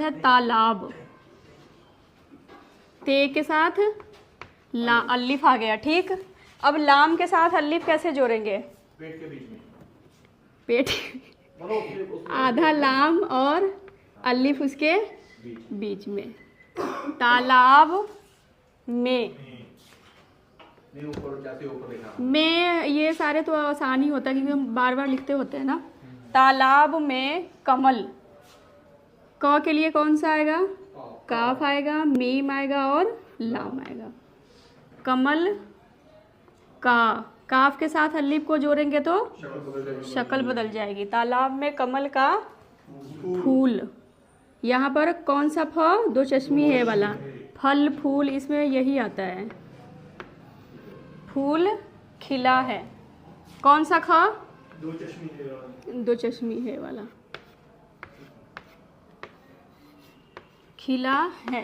है तालाब, ते के साथ ला अलिफ आ गया। ठीक, अब लाम के साथ अलिफ कैसे जोड़ेंगे? पेट के बीच में, पेट आधा लाम और अलिफ उसके बीच में। तालाब में, ऊपर जैसे ऊपर लिखा में ये सारे तो आसान ही होता है क्योंकि हम बार बार लिखते होते हैं ना। तालाब में कमल, क के लिए कौन सा आएगा? काफ आएगा, मीम आएगा और लाम आएगा। कमल का, काफ के साथ अलिफ को जोड़ेंगे तो शक्ल बदल जाएगी। तालाब में कमल का फूल, यहाँ पर कौन सा फ? दो चश्मी है वाला, फल फूल, इसमें यही आता है। फूल खिला है, कौन सा ख? दो चश्मी है वाला, खिला है।